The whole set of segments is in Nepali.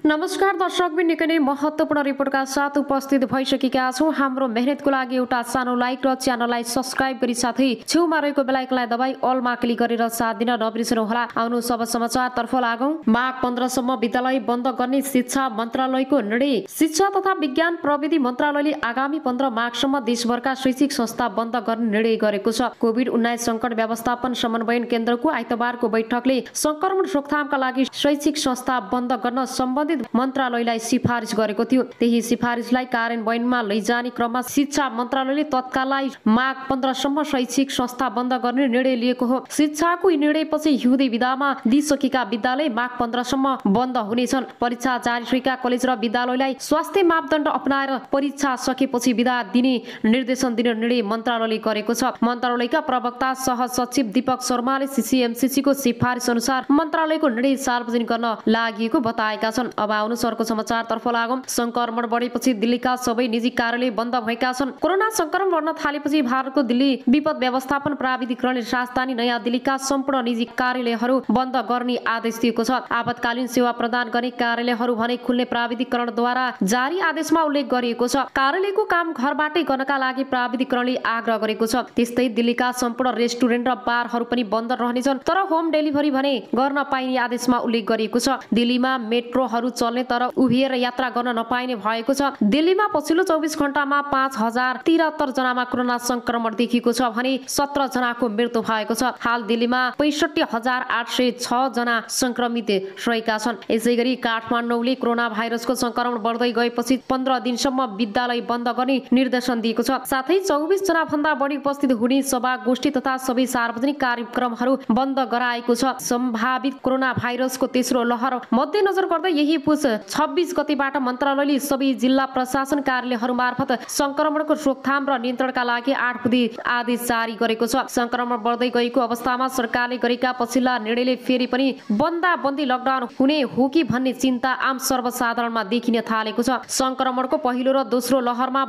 नमस्कार दर्शकबिन, निकै नै महत्त्वपूर्ण रिपोर्टका साथ उपस्थित भइसकेका छौँ। हाम्रो मेहनतको लागि एउटा सानो लाइक र च्यानललाई सब्स्क्राइब गरी साथै छेउमा रहेको बेल आइकनलाई दबाई अलमा क्लिक गरेर साथ दिन नबिर्सनुहोला। आउनु सब समाचारतर्फ लागौँ। माघ 15 सम्म विद्यालय बन्द गर्ने शिक्षा मन्त्रालयको निर्णय। शिक्षा तथा विज्ञान प्रविधि मन्त्रालयले आगामी 15 माघसम्म देशभरका शैक्षिक संस्था बन्द गर्ने निर्णय गरेको छ। कोभिड-19 सङ्कट व्यवस्थापन समन्वयन केन्द्रको आइतबारको बैठकले सङ्क्रमण रोकथामका लागि शैक्षिक संस्था बन्द गर्न सम्बन्धित मन्त्रालयलाई सिफारिस गरेको थियो। त्यही सिफारिसलाई कार्यान्वयनमा लैजाने क्रममा शिक्षा मन्त्रालयले तत्काललाई माघ 15 सम्म शैक्षिक संस्था बन्द गर्ने निर्णय लिएको हो। शिक्षाको निर्णयपछि हिउँदे विदामा दिइसकेका विद्यालय माघ 15 सम्म बन्द हुनेछन्। परीक्षा जारी रहेका कलेज र विद्यालयलाई स्वास्थ्य मापदण्ड अपनाएर परीक्षा सकेपछि विदा दिने निर्देशन दिने निर्णय मन्त्रालयले गरेको छ। मन्त्रालयका प्रवक्ता सह सचिव दीपक शर्माले सीसीएमसीसीको सिफारिस अनुसार मन्त्रालयको निर्णय सार्वजनिक गर्न लागि बताएका छन्। अब आउनु सरको समाचारतर्फ लागौँ। संक्रमण बढेपछि दिल्लीका सबै निजी कार्यालय बन्द भएका छन्। कोरोना संक्रमण बढ्न थालेपछि भारतको दिल्ली विपद व्यवस्थापन प्राधिकरणले राजधानी नयाँ दिल्लीका सम्पूर्ण निजी कार्यालयहरू बन्द गर्ने आदेश दिएको छ। आपतकालीन सेवा प्रदान गर्ने कार्यालयहरू भने खुल्ने प्राधिकरणद्वारा जारी आदेशमा उल्लेख गरिएको छ। कार्यालयको काम घरबाटै गर्नका लागि प्राधिकरणले आग्रह गरेको छ। त्यस्तै दिल्लीका सम्पूर्ण रेस्टुरेन्ट र बारहरू पनि बन्द रहनेछन्, तर होम डेलिभरी भने गर्न पाइने आदेशमा उल्लेख गरिएको छ। दिल्लीमा मेट्रोहरू चल्ने तर उभिएर यात्रा गर्न नपाइने भएको छ। दिल्लीमा पछिल्लो 24 घण्टामा 5073 जनामा कोरोना संक्रमण देखिएको छ भने 17 जनाको मृत्यु भएको छ। हाल दिल्लीमा 65,806 जना संक्रमित रहेका छन्। यसैगरी काठमाडौँले कोरोना भाइरसको संक्रमण बढ्दै गएपछि 15 दिनसम्म विद्यालय बन्द गर्ने निर्देशन दिएको छ। साथै 24 जना भन्दा बढी उपस्थित हुने सभा गोष्ठी तथा सबै सार्वजनिक कार्यक्रमहरू बन्द गराएको छ। सम्भावित कोरोना भाइरसको तेस्रो लहर मध्यनजर गर्दै यही पुस 26 गतेबाट मन्त्रालयले सबै जिल्ला प्रशासन कार्यालयहरू मार्फत संक्रमणको रोकथाम र नियन्त्रणका लागि 8 बुँदे आदेश जारी गरेको छ। संक्रमण बढ्दै गएको अवस्थामा सरकारले गरेका पछिल्ला निर्णयले फेरि पनि बन्दी लकडाउन हुने हो कि भन्ने चिन्ता आम सर्वसाधारणमा देखिन थालेको छ। संक्रमणको पहिलो र दोस्रो लहरमा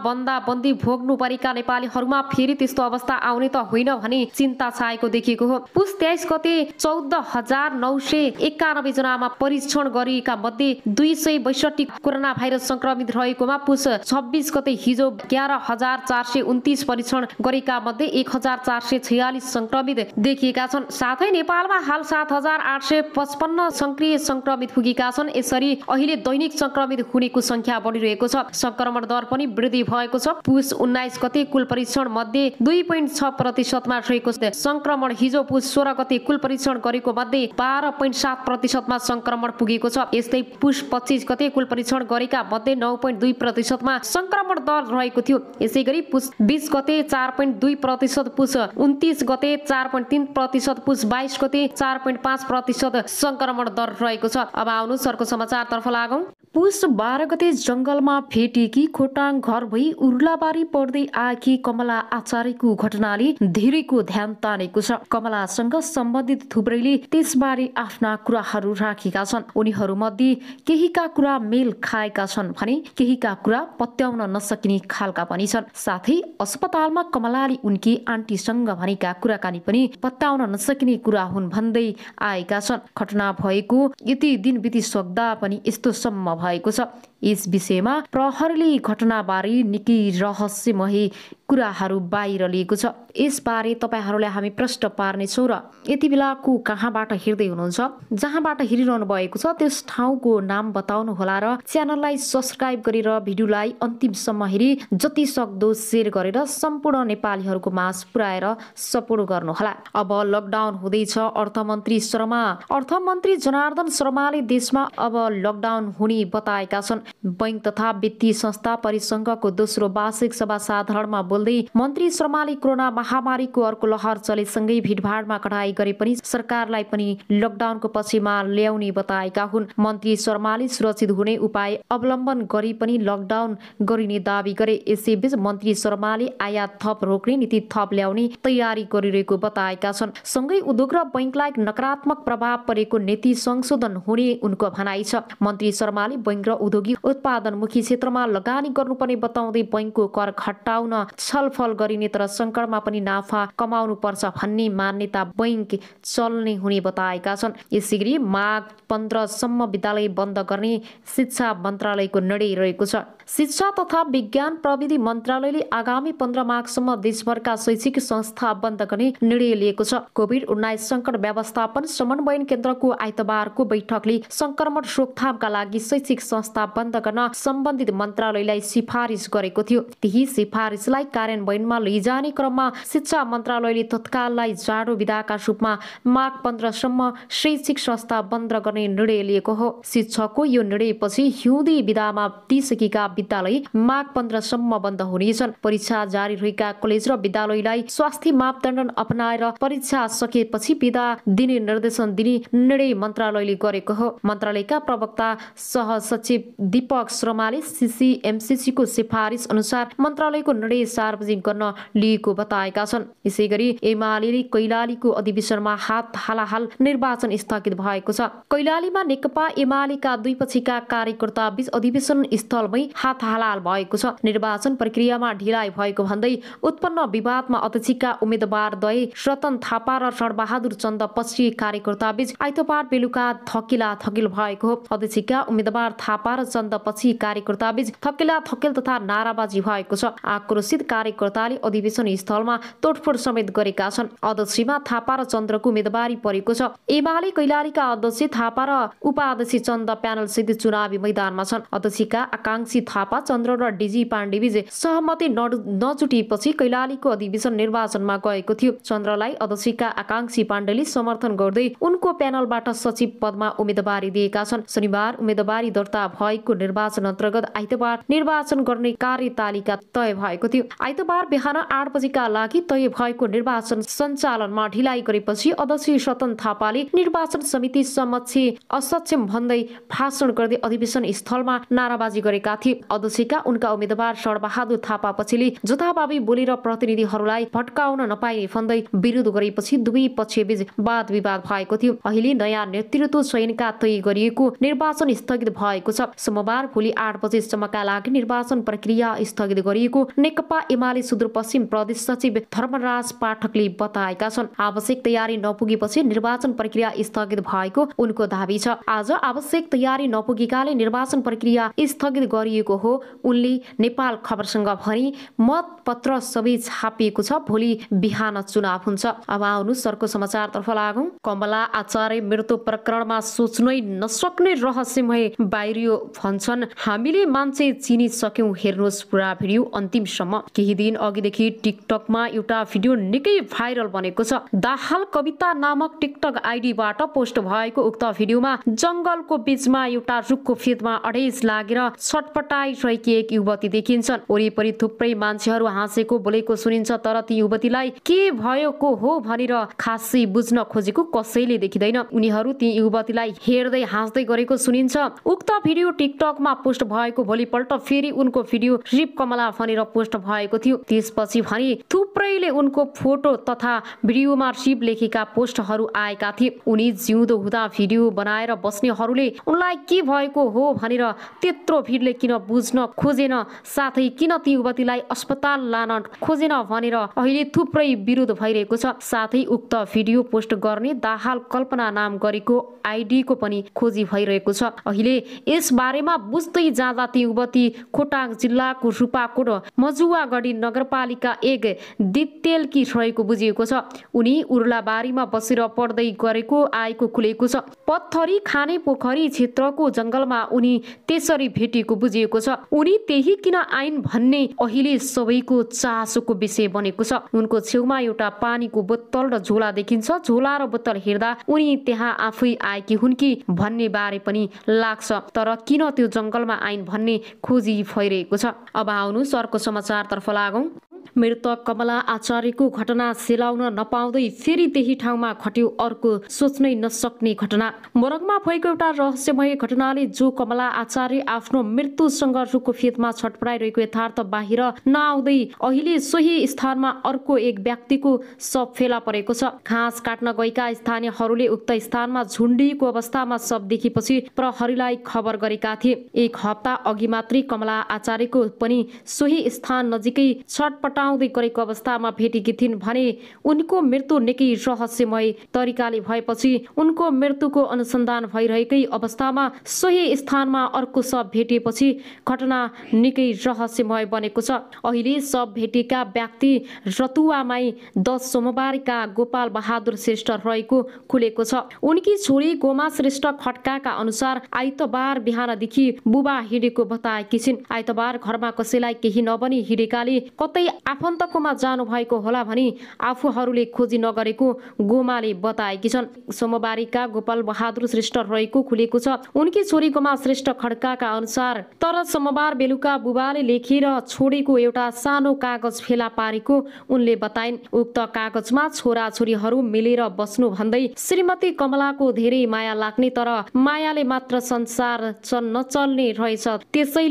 बन्दी भोग्नु परेका नेपालीहरूमा फेरि त्यस्तो अवस्था आउने त होइन भने चिन्ता छाएको देखिएको हो। पुस 23 गते 14,991 जनामा परीक्षण गरिएका मध्ये 262 कोरोना भाइरस संक्रमित रहेकोमा पुस 26 गते हिजो 11,429 परीक्षण गरेका मध्ये 1,446 संक्रमित देखिएका छन्। साथै नेपालमा हाल 7,855 सक्रिय संक्रमित पुगेका छन्। यसरी अहिले दैनिक संक्रमित हुनेको संख्या बढिरहेको छ। संक्रमण दर पनि वृद्धि भएको छ। पुस 19 गते कुल परीक्षण मध्ये 2.6% रहेको संक्रमण हिजो पुस 16 गते कुल परीक्षण गरेको मध्ये 12.7% संक्रमण पुगेको छ। यस्तै पुस 25 गते कुल परीक्षण गरेका मध्ये 9.2% संक्रमण दर रहेको थियो। यसैगरी पुस 20 गते 4.2%, पुस 29 गते 4.3%, पुस 22 गते 4.5% संक्रमण दर रहेको छ। अब आउनु सरको समाचारतर्फ लागौँ। पुस 12 गते जंगलमा भेटेकी खोटाङ घर भई उर्लाबारी पर्दै आएकी कमला आचार्यको घटनाले धेरैको ध्यान तानेको छ। कमलासँग सम्बन्धित थुप्रैले त्यसबारे आफ्ना कुराहरू राखेका छन्। उनीहरूमध्ये केहीका कुरा मेल खाएका छन् भने केहीका कुरा पत्याउन नसकिने खालका पनि छन्। साथै अस्पतालमा कमलाले उनकी आन्टीसँग भनेका कुराकानी पनि पत्याउन नसकिने कुरा हुन् भन्दै आएका छन्। घटना भएको यति दिन बितिसक्दा पनि यस्तो सम्म भएको छ। यस विषयमा प्रहरीले घटनाबारे निकै रहस्यमय कुराहरू बाहिर लिएको छ। यसबारे तपाईहरूलाई हामी प्रश्न पार्नेछौँ र यति बेलाको कहाँबाट हेर्दै हुनुहुन्छ, जहाँबाट हेरिरहनु भएको छ त्यस ठाउँको नाम बताउनु होला र च्यानललाई सब्स्क्राइब गरेर भिडियोलाई अन्तिमसम्म हेरी जति सक्दो सेयर गरेर सम्पूर्ण नेपालीहरूको माझ पुर्याएर सपोर्ट गर्नुहोला। अब लकडाउन हुँदैछ। अर्थमन्त्री जनार्दन शर्माले देशमा अब लकडाउन हुने बताएका छन्। बैंक तथा वित्तीय संस्था परिसंघको दोस्रो वार्षिक सभा साधारणमा बोल्दै मन्त्री शर्माले कोरोना महामारीको अर्को लहर चलेसँगै भिडभाडमा कडाई गरे पनि सरकारलाई पनि लकडाउनको पछिमा ल्याउने बताएका हुन्। मन्त्री शर्माले सुरक्षित हुने उपाय अवलम्बन गरी पनि लकडाउन गरिने दावी गरे। यसैबीच मन्त्री शर्माले आयात थप रोक्ने नीति थप ल्याउने तयारी गरिरहेको बताएका छन्। सँगै उद्योग र बैंकलाई नकारात्मक प्रभाव परेको नीति संशोधन हुने उनको भनाइ छ। मन्त्री शर्माले बैंक र औद्योगिक उत्पादनमुखी क्षेत्रमा लगानी गर्नुपर्ने बताउँदै बैंकको कर घटाउन छलफल गरिने तर सङ्कटमा पनि नाफा कमाउनु पर्छ भन्ने मान्यता बैंक चल्ने हुने बताएका छन्। यसैगरी माघ 15 सम्म विद्यालय बन्द गर्ने शिक्षा मन्त्रालयको निर्णय रहेको छ। शिक्षा तथा विज्ञान प्रविधि मन्त्रालयले आगामी 15 माघसम्म देशभरका शैक्षिक संस्था बन्द गर्ने निर्णय लिएको छ। कोभिड-19 सङ्कट व्यवस्थापन समन्वयन केन्द्रको आइतबारको बैठकले सङ्क्रमण रोकथामका लागि शैक्षिक संस्था बन्द गर्न सम्बन्धित मन्त्रालयलाई सिफारिस गरेको थियो। त्यही सिफारिसलाई कार्यान्वयनमा लैजाने क्रममा शिक्षा मन्त्रालयले तत्काललाई जाडो विदाका रूपमा माघ 15 सम्म शैक्षिक संस्था बन्द गर्ने निर्णय लिएको हो। शिक्षकको यो निर्णयपछि हिउँदी विदामा दिइसकेका विद्यालय माघ 15 सम्म बन्द हुनेछन्। परीक्षा जारी रहेका कलेज र विद्यालयलाई स्वास्थ्य मापदण्ड अपनाएर परीक्षा सकेपछि विदा दिने निर्देशन दिने निर्णय मन्त्रालयले गरेको हो। मन्त्रालयका प्रवक्ता सहसचिव दीपक शर्माले सीसीएमसीसीको सिफारिस अनुसार मन्त्रालयको निर्णय सार्वजनिक गर्न लिएको बताएका छन्। यसैगरी एमाले कैलालीको अधिवेशनमा हाल निर्वाचन स्थगित भएको छ। कैलालीमा नेकपा एमालेका दुई पक्षका कार्यकर्ता बीच अधिवेशन स्थलमै हाल भएको छ। निर्वाचन प्रक्रियामा ढिलाइ भएको भन्दै उत्पन्न विवादमा अध्यक्षका उम्मेदवार द्वय रतन थापा र रणबहादुर चन्द पछि कार्यकर्ता बीच आइतबार बेलुका थकिल भएको हो। अध्यक्षका उम्मेदवार थापा र चन्द पछि कार्यकर्ता बीच थकिल तथा नाराबाजी भएको छ। आक्रोशित कार्यकर्ताले अधिवेशन स्थलमा तोडफोड समेत गरेका छन्। अध्यक्षमा थापा र चन्द्रको उम्मेदवारी परेको छ। एमाले कैलालीका अध्यक्ष थापा र उपाध्यक्ष चन्द प्यानल सहित चुनावी मैदानमा छन्। अध्यक्षका आकांक्षी थापा चन्द्र र डीजी पाण्डेबीच सहमति नजुटेपछि कैलालीको अधिवेशन निर्वाचनमा गएको थियो। चन्द्रलाई अध्यक्षका आकांक्षी पाण्डेले समर्थन गर्दै उनको प्यानलबाट सचिव पदमा उम्मेदवारी दिएका छन्। शनिबार उम्मेदवारी दर्ता भएको निर्वाचन अन्तर्गत आइतबार निर्वाचन गर्ने कार्यतालिका तय भएको थियो। आइतबार बिहान 8 बजेका लागि तय भएको निर्वाचन सञ्चालनमा ढिलाइ गरेपछि अध्यक्ष रतन थापाले निर्वाचन समिति समक्ष असक्षम भन्दै भाषण गर्दै अधिवेशन स्थलमा नाराबाजी गरेका थिए। अध्यक्षका उनका उम्मेदवार रणबहादुर थापा पछिले जथाभावी बोलेर प्रतिनिधिहरूलाई भट्काउन नपाइने भन्दै विरोध गरेपछि दुवै पक्षबीच वाद विवाद भएको थियो। अहिले नयाँ नेतृत्व चयनका तय गरिएको निर्वाचन स्थगित भएको छ। सोमबार भोलि 8 बजेसम्मका लागि निर्वाचन प्रक्रिया स्थगित गरिएको नेकपा एमाले सुदूरपश्चिम प्रदेश सचिव धर्मराज पाठकले बताएका छन्। आवश्यक तयारी नपुगेपछि निर्वाचन प्रक्रिया स्थगित भएको उनको दाबी छ। आज आवश्यक तयारी नपुगेकाले निर्वाचन प्रक्रिया स्थगित गरिएको हो उनले नेपाल खबरसँग भने। मतपत्र सबै छापिएको छ, भोलि बिहान चुनाव हुन्छ। अब आउनु सरको समाचारतर्फ लागौं। कमला आचार्य मृत्यु प्रकरणमा सोच्नै नसक्ने रहस्यमय बाहिरियो भन्छन्। हामीले मान्छे चिनिसक्यौं, हेर्नुहोस् पुरा भिडियो अन्तिमसम्म। केही दिन अघिदेखि टिकटकमा एउटा भिडियो निकै भाइरल बनेको छ। दाहाल कविता नामक टिकटक आइडीबाट पोस्ट भएको उक्त भिडियोमा जंगलको बीचमा एउटा रुखको फेदमा अडेस लागेर छटपटाइरहेकी एक युवती देखिन्छन्। वरिपरि थुप्रै मान्छेहरू हाँसेको बोलेको सुनिन्छ, तर ती युवतीलाई के भएको हो भनेर खासै बुझ्न खोजेको कसैले देखिँदैन। उनीहरू ती युवतीलाई हेर्दै हाँस्दै गरेको सुनिन्छ। उक्त भिडियो टिकटकमा पोस्ट भएको भोलिपल्ट फेरि उनको भिडियो रिप कमला भनेर पोस्ट भएको थियो। त्यसपछि भने थुप्रैले उनको फोटो तथा भिडियोमा रिप लेखेका पोस्टहरू आएका थिए। उनी जिउँदो हुँदा भिडियो बनाएर बस्नेहरूले उनलाई के भएको हो भनेर त्यत्रो भिडले किन बुझ्न खोजेन, साथै किन ती युवतीलाई अस्पताल लान खोजेन भनेर अहिले थुप्रै विरोध भइरहेको छ। साथै उक्त भिडियो पोस्ट गर्ने दाहाल कल्पना नाम गरेको आइडीको पनि खोजी भइरहेको छ। अहिले यस बारेमा बुझ्दै जाँदा ती युवती खोटाङ जिल्लाको रूपाकोट मजुवागढी नगरपालिका 1 दितेलकी रहेको बुझिएको छ। उनी उर्लाबारीमा बसेर पढ्दै गरेको आएको खुलेको छ। पत्थरी खाने पोखरी क्षेत्रको जंगलमा उनी त्यसरी भेटिएको बुझिएको छ। उनी त्यही किन आइन् भन्ने अहिले सबैको चासोको विषय बनेको छ। उनको छेउमा एउटा पानीको बोतल र झोला देखिन्छ। झोला र बोतल हेर्दा उनी त्यहाँ आफै आएकी हुन् कि भन्ने बारे पनि लाग्छ, तर किन त्यो जंगलमा आइन् भन्ने खोजी भइरहेको छ। अब आउनु सरको समाचारतर्फ लागौं। मृतक कमला आचार्यको घटना सेलाउन नपाउँदै फेरि त्यही ठाउँमा घट्यो अर्को सोच्नै नसक्ने घटना। मोरङमा भएको एउटा रहस्यमय घटनाले जो कमला आचार्य आफ्नो मृत्युसँग रुखको फेदमा छटपटाइरहेको यथार्थ बाहिर नआउँदै अहिले सोही स्थानमा अर्को एक व्यक्तिको शव फेला परेको छ। घाँस काट्न गएका स्थानीयहरूले उक्त स्थानमा झुन्डिएको अवस्थामा शव देखेपछि प्रहरीलाई खबर गरेका थिए। एक हप्ता अघि मात्रै कमला आचार्यको पनि सोही स्थान नजिकै छटपटा आउँदै गरेको अवस्थामा भेटेकी थिइन् भने उनको मृत्यु निकै रहस्यमय तरिकाले भएपछि उनको मृत्युको अनुसन्धान भइरहेकै अवस्थामा सोही स्थानमा अर्को शव भेटिएपछि घटना निकै रहस्यमय बनेको छ। अहिले शव भेटेका व्यक्ति रतुवामाई 10 सोमबारका गोपाल बहादुर श्रेष्ठ रहेको खुलेको छ। उनकी छोरी गोमा श्रेष्ठ खड्काका अनुसार आइतबार बिहानदेखि बुबा हिँडेको बताएकी छिन्। आइतबार घरमा कसैलाई केही नबनी हिँडेकाले कतै आफन्तकोमा जानु भएको होला भनी आफूहरूले खोजी नगरेको गोमाले बताएकी छन्। सोमबारीका गोपाल बहादुर श्रेष्ठ रहेको खुलेको छ। उनकी छोरी गोमा श्रेष्ठ खड्काका अनुसार तर सोमबार बेलुका बुबाले लेखेर छोडेको एउटा सानो कागज फेला पारेको उनले बताइन्। उक्त कागजमा छोराछोरीहरू मिलेर बस्नु भन्दै श्रीमती कमलाको धेरै माया लाग्ने तर मायाले मात्र संसार नचल्ने रहेछ, त्यसैले